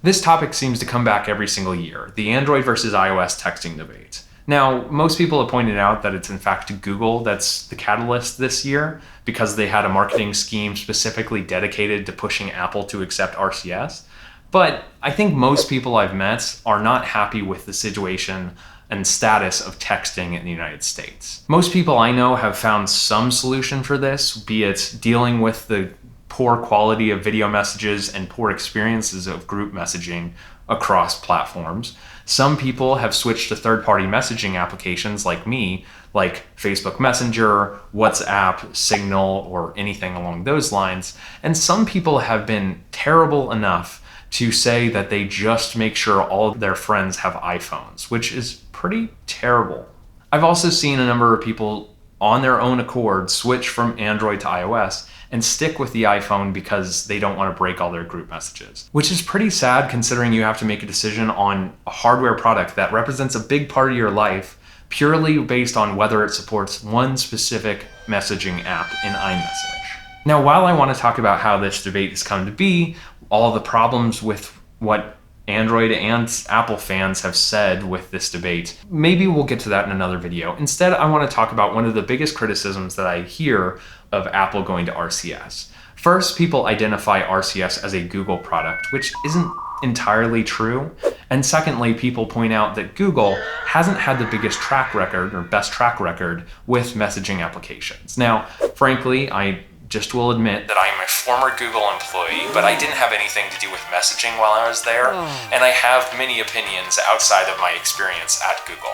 This topic seems to come back every single year, the Android versus iOS texting debate. Now, most people have pointed out that it's in fact Google that's the catalyst this year because they had a marketing scheme specifically dedicated to pushing Apple to accept RCS. But I think most people I've met are not happy with the situation and status of texting in the United States. Most people I know have found some solution for this, be it dealing with the poor quality of video messages and poor experiences of group messaging across platforms. Some people have switched to third-party messaging applications like me, like Facebook Messenger, WhatsApp, Signal, or anything along those lines. And some people have been terrible enough to say that they just make sure all of their friends have iPhones, which is pretty terrible. I've also seen a number of people on their own accord switch from Android to iOS and stick with the iPhone because they don't want to break all their group messages, which is pretty sad considering you have to make a decision on a hardware product that represents a big part of your life purely based on whether it supports one specific messaging app in iMessage. Now, while I want to talk about how this debate has come to be, all the problems with what Android and Apple fans have said with this debate, maybe we'll get to that in another video. Instead, I want to talk about one of the biggest criticisms that I hear of Apple going to RCS. First, people identify RCS as a Google product, which isn't entirely true. And secondly, people point out that Google hasn't had the biggest track record or best track record with messaging applications. Now, frankly, I just will admit that I am a former Google employee, but I didn't have anything to do with messaging while I was there, and I have many opinions outside of my experience at Google.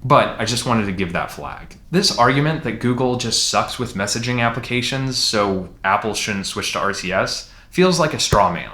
But I just wanted to give that flag. This argument that Google just sucks with messaging applications, so Apple shouldn't switch to RCS, feels like a straw man.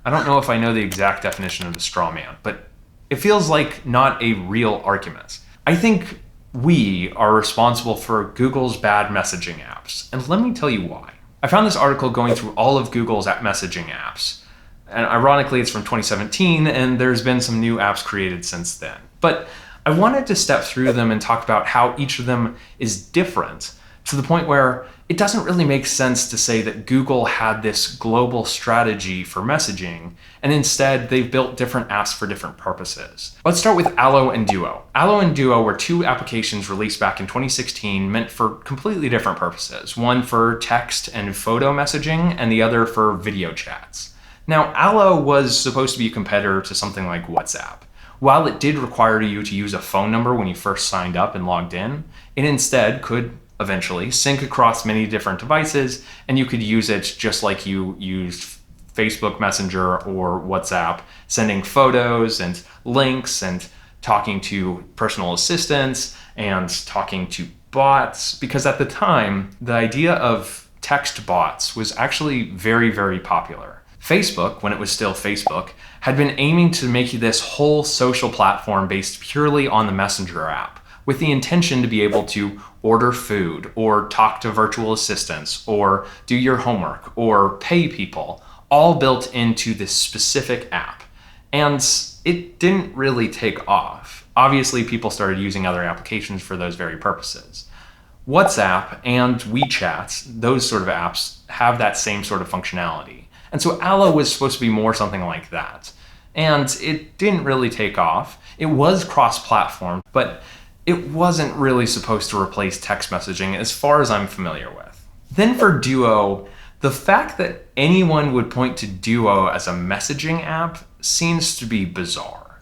I don't know if I know the exact definition of a straw man, but it feels like not a real argument. I think we are responsible for Google's bad messaging apps, and let me tell you why. I found this article going through all of Google's messaging apps, and ironically it's from 2017, and there's been some new apps created since then. But I wanted to step through them and talk about how each of them is different, to the point where it doesn't really make sense to say that Google had this global strategy for messaging, and instead they've built different apps for different purposes. Let's start with Allo and Duo. Allo and Duo were two applications released back in 2016 meant for completely different purposes. One for text and photo messaging, and the other for video chats. Now, Allo was supposed to be a competitor to something like WhatsApp. While it did require you to use a phone number when you first signed up and logged in, it instead could eventually sync across many different devices, and you could use it just like you used Facebook Messenger or WhatsApp, sending photos and links and talking to personal assistants and talking to bots, because at the time, the idea of text bots was actually very, very popular. Facebook, when it was still Facebook, had been aiming to make this whole social platform based purely on the Messenger app, with the intention to be able to order food or talk to virtual assistants or do your homework or pay people, all built into this specific app. And it didn't really take off. Obviously, people started using other applications for those very purposes. WhatsApp and WeChat, those sort of apps, have that same sort of functionality. And so Allo was supposed to be more something like that. And it didn't really take off. It was cross-platform, but it wasn't really supposed to replace text messaging as far as I'm familiar with. Then for Duo, the fact that anyone would point to Duo as a messaging app seems to be bizarre.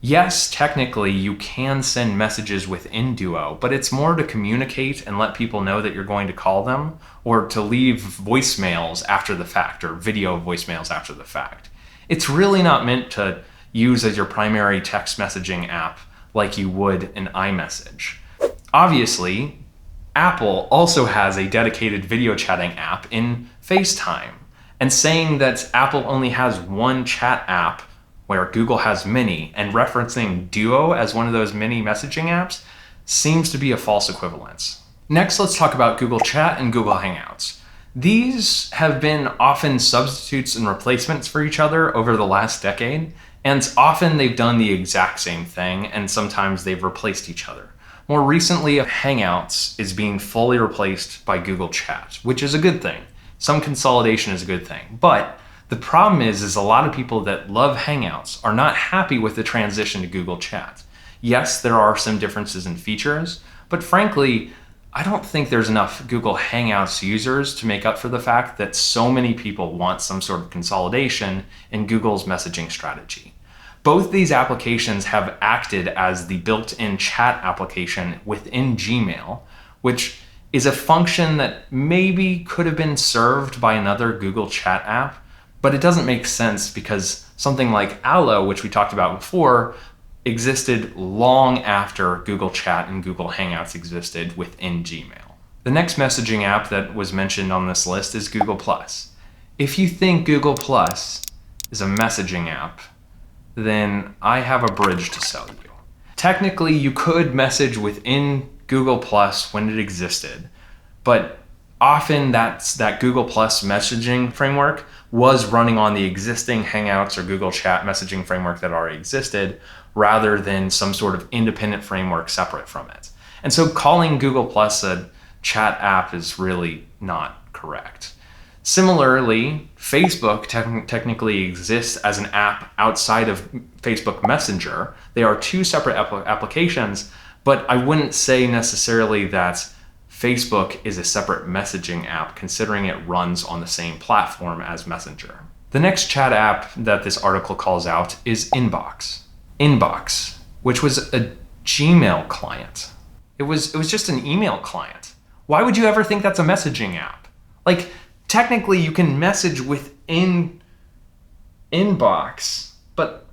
Yes, technically you can send messages within Duo, but it's more to communicate and let people know that you're going to call them, or to leave voicemails after the fact, or video voicemails after the fact. It's really not meant to use as your primary text messaging app like you would in iMessage. Obviously, Apple also has a dedicated video chatting app in FaceTime, and saying that Apple only has one chat app where Google has many, and referencing Duo as one of those many messaging apps seems to be a false equivalence. Next, let's talk about Google Chat and Google Hangouts. These have been often substitutes and replacements for each other over the last decade, and often they've done the exact same thing, and sometimes they've replaced each other. More recently, Hangouts is being fully replaced by Google Chat, which is a good thing. Some consolidation is a good thing, but The problem is a lot of people that love Hangouts are not happy with the transition to Google Chat. Yes, there are some differences in features, but frankly, I don't think there's enough Google Hangouts users to make up for the fact that so many people want some sort of consolidation in Google's messaging strategy. Both these applications have acted as the built-in chat application within Gmail, which is a function that maybe could have been served by another Google Chat app, but it doesn't make sense because something like Allo, which we talked about before, existed long after Google Chat and Google Hangouts existed within Gmail. The next messaging app that was mentioned on this list is Google+. If you think Google+ is a messaging app, then I have a bridge to sell you. Technically, you could message within Google+ when it existed, but often that Google+ messaging framework was running on the existing Hangouts or Google Chat messaging framework that already existed, rather than some sort of independent framework separate from it. And so calling Google+ a chat app is really not correct. Similarly, Facebook technically exists as an app outside of Facebook Messenger. They are two separate applications, but I wouldn't say necessarily that Facebook is a separate messaging app, considering it runs on the same platform as Messenger. The next chat app that this article calls out is Inbox. Inbox, which was a Gmail client. It was just an email client. Why would you ever think that's a messaging app? Like, technically you can message within Inbox, but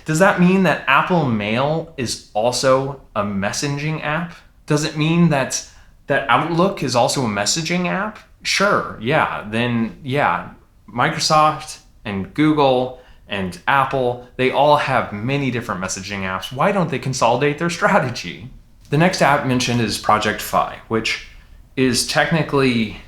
does that mean that Apple Mail is also a messaging app? Does it mean that Outlook is also a messaging app? Sure, yeah. Then, yeah, Microsoft and Google and Apple, they all have many different messaging apps. Why don't they consolidate their strategy? The next app mentioned is Project Fi, which is technically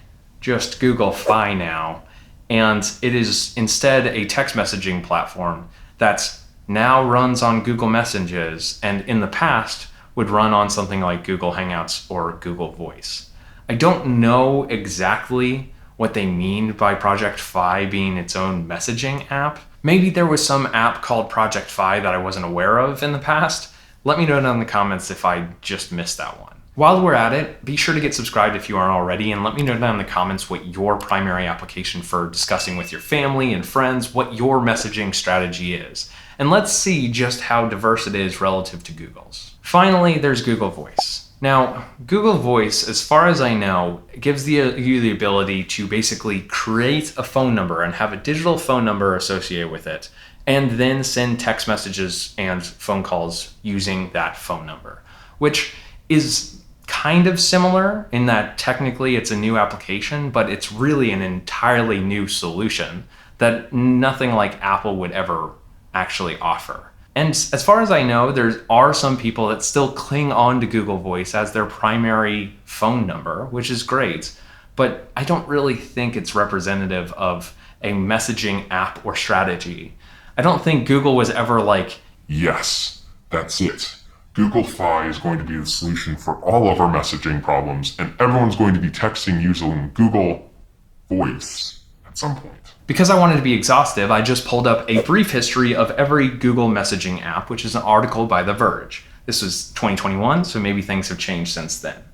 just Google Fi now, and it is instead a text messaging platform that now runs on Google Messages, and in the past would run on something like Google Hangouts or Google Voice. I don't know exactly what they mean by Project Fi being its own messaging app. Maybe there was some app called Project Fi that I wasn't aware of in the past. Let me know down in the comments if I just missed that one. While we're at it, be sure to get subscribed if you aren't already, and let me know down in the comments what your primary application for discussing with your family and friends what your messaging strategy is. And let's see just how diverse it is relative to Google's. Finally, there's Google Voice. Now, Google Voice, as far as I know, gives you the ability to basically create a phone number and have a digital phone number associated with it, and then send text messages and phone calls using that phone number, which is kind of similar in that technically it's a new application, but it's really an entirely new solution that nothing like Apple would ever actually offer. And as far as I know, there are some people that still cling on to Google Voice as their primary phone number, which is great, but I don't really think it's representative of a messaging app or strategy. I don't think Google was ever like, yes, that's it. Google Fi is going to be the solution for all of our messaging problems, and everyone's going to be texting using Google Voice at some point. Because I wanted to be exhaustive, I just pulled up a brief history of every Google messaging app, which is an article by The Verge. This was 2021, so maybe things have changed since then.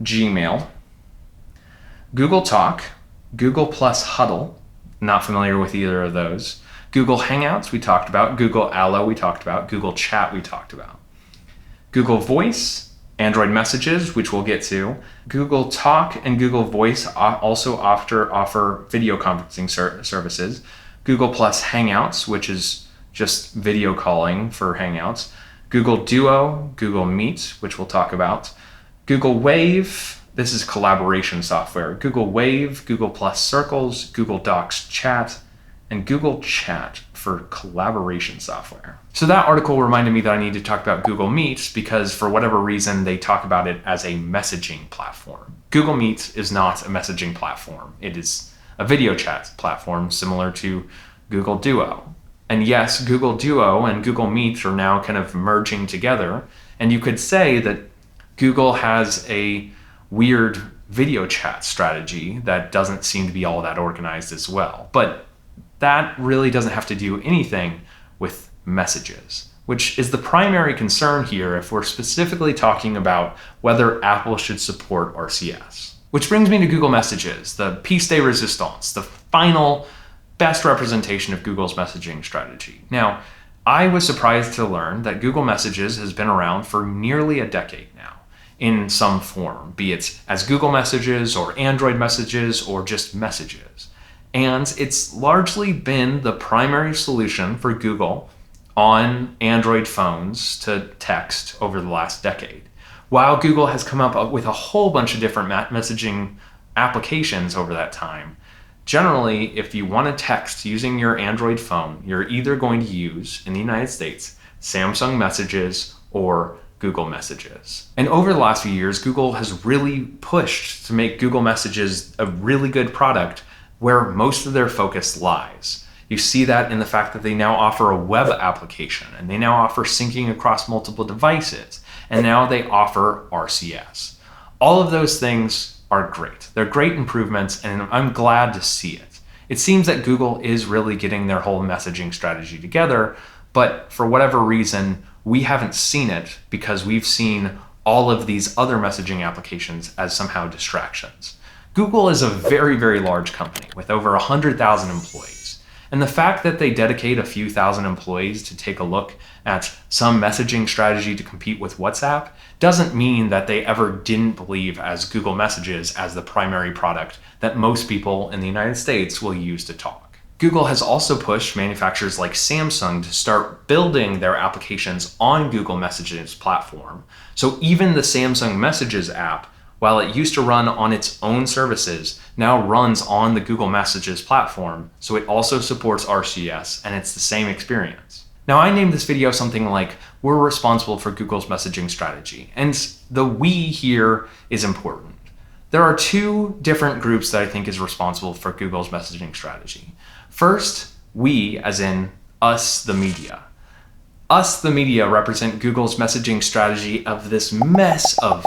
Gmail, Google Talk, Google Plus Huddle, not familiar with either of those. Google Hangouts, we talked about. Google Allo, we talked about. Google Chat, we talked about. Google Voice, Android Messages, which we'll get to. Google Talk and Google Voice also offer video conferencing services. Google Plus Hangouts, which is just video calling for Hangouts. Google Duo, Google Meet, which we'll talk about. Google Wave, this is collaboration software. Google Wave, Google Plus Circles, Google Docs Chat, and Google Chat for collaboration software. So that article reminded me that I need to talk about Google Meet because for whatever reason, they talk about it as a messaging platform. Google Meet is not a messaging platform. It is a video chat platform similar to Google Duo. And yes, Google Duo and Google Meet are now kind of merging together. And you could say that Google has a weird video chat strategy that doesn't seem to be all that organized as well. But that really doesn't have to do anything with messages, which is the primary concern here if we're specifically talking about whether Apple should support RCS. Which brings me to Google Messages, the piece de resistance, the final best representation of Google's messaging strategy. Now, I was surprised to learn that Google Messages has been around for nearly a decade now in some form, be it as Google Messages or Android Messages or just Messages. And it's largely been the primary solution for Google on Android phones to text over the last decade. While Google has come up with a whole bunch of different messaging applications over that time, generally, if you want to text using your Android phone, you're either going to use, in the United States, Samsung Messages or Google Messages. And over the last few years, Google has really pushed to make Google Messages a really good product where most of their focus lies. You see that in the fact that they now offer a web application, and they now offer syncing across multiple devices, and now they offer RCS. All of those things are great. They're great improvements, and I'm glad to see it. It seems that Google is really getting their whole messaging strategy together, but for whatever reason, we haven't seen it because we've seen all of these other messaging applications as somehow distractions. Google is a very, very large company with over 100,000 employees. And the fact that they dedicate a few thousand employees to take a look at some messaging strategy to compete with WhatsApp doesn't mean that they ever didn't believe as Google Messages as the primary product that most people in the United States will use to talk. Google has also pushed manufacturers like Samsung to start building their applications on Google Messages platform. So even the Samsung Messages app, while it used to run on its own services, now runs on the Google Messages platform, so it also supports RCS, and it's the same experience. Now, I named this video something like, we're responsible for Google's messaging strategy, and the we here is important. There are two different groups that I think is responsible for Google's messaging strategy. First, we, as in us, the media. Us, the media, represent Google's messaging strategy of this mess of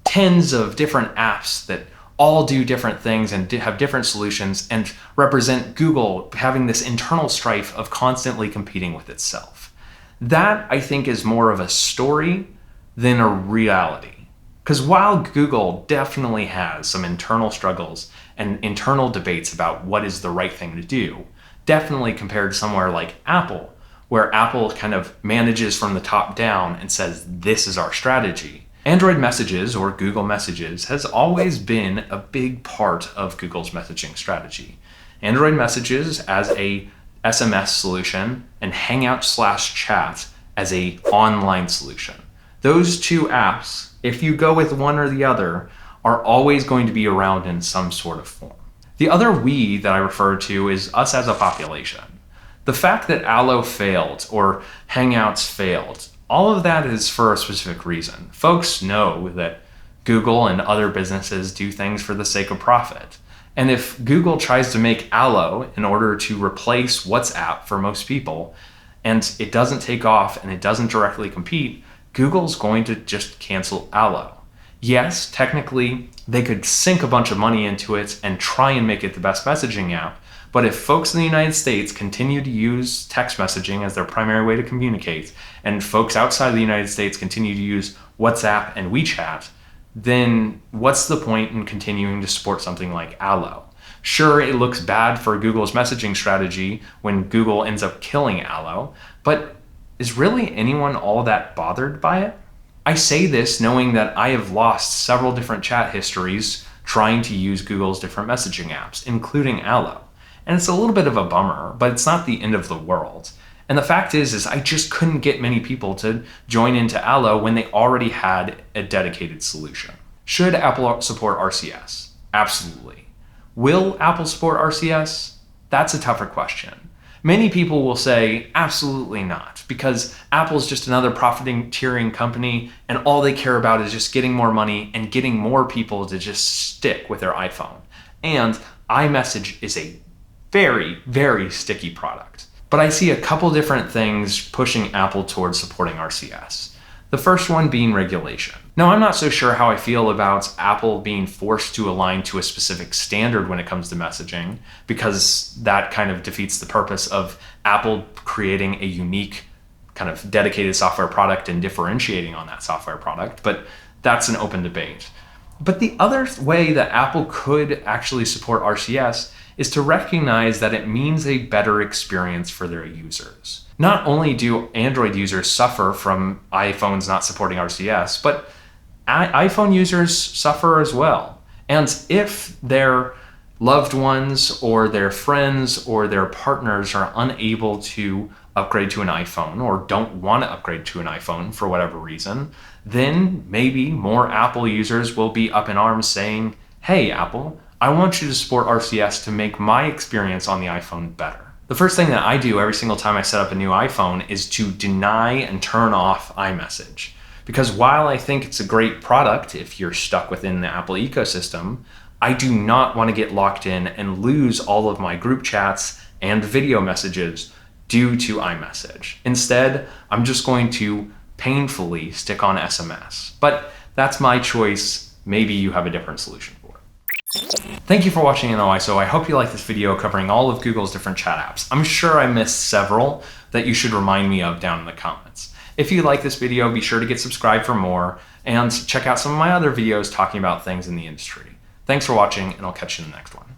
tens of different apps that all do different things and have different solutions and represent Google having this internal strife of constantly competing with itself. That, I think, is more of a story than a reality. Because while Google definitely has some internal struggles and internal debates about what is the right thing to do, definitely compared to somewhere like Apple, where Apple kind of manages from the top down and says, this is our strategy. Android Messages, or Google Messages, has always been a big part of Google's messaging strategy. Android Messages as a SMS solution and Hangout/Chat as a online solution. Those two apps, if you go with one or the other, are always going to be around in some sort of form. The other we that I refer to is us as a population. The fact that Allo failed or Hangouts failed, all of that is for a specific reason. Folks know that Google and other businesses do things for the sake of profit. And if Google tries to make Allo in order to replace WhatsApp for most people, and it doesn't take off and it doesn't directly compete, Google's going to just cancel Allo. Yes, technically, they could sink a bunch of money into it and try and make it the best messaging app, but if folks in the United States continue to use text messaging as their primary way to communicate, and folks outside the United States continue to use WhatsApp and WeChat, then what's the point in continuing to support something like Allo? Sure, it looks bad for Google's messaging strategy when Google ends up killing Allo, but is really anyone all that bothered by it? I say this knowing that I have lost several different chat histories trying to use Google's different messaging apps, including Allo. And it's a little bit of a bummer, but it's not the end of the world. And the fact is I just couldn't get many people to join into Allo when they already had a dedicated solution. Should Apple support RCS? Absolutely. Will Apple support RCS? That's a tougher question. Many people will say absolutely not, because Apple's just another profiteering company and all they care about is just getting more money and getting more people to just stick with their iPhone. And iMessage is a very, very sticky product. But I see a couple different things pushing Apple towards supporting RCS. The first one being regulation. Now, I'm not so sure how I feel about Apple being forced to align to a specific standard when it comes to messaging, because that kind of defeats the purpose of Apple creating a unique kind of dedicated software product and differentiating on that software product, but that's an open debate. But the other way that Apple could actually support RCS is to recognize that it means a better experience for their users. Not only do Android users suffer from iPhones not supporting RCS, but iPhone users suffer as well. And if their loved ones or their friends or their partners are unable to upgrade to an iPhone or don't want to upgrade to an iPhone for whatever reason, then maybe more Apple users will be up in arms saying, hey, Apple, I want you to support RCS to make my experience on the iPhone better. The first thing that I do every single time I set up a new iPhone is to deny and turn off iMessage. Because while I think it's a great product if you're stuck within the Apple ecosystem, I do not want to get locked in and lose all of my group chats and video messages due to iMessage. Instead, I'm just going to painfully stick on SMS. But that's my choice. Maybe you have a different solution for it. Thank you for watching InnoIso. I hope you liked this video covering all of Google's different chat apps. I'm sure I missed several that you should remind me of down in the comments. If you like this video, be sure to get subscribed for more and check out some of my other videos talking about things in the industry. Thanks for watching, and I'll catch you in the next one.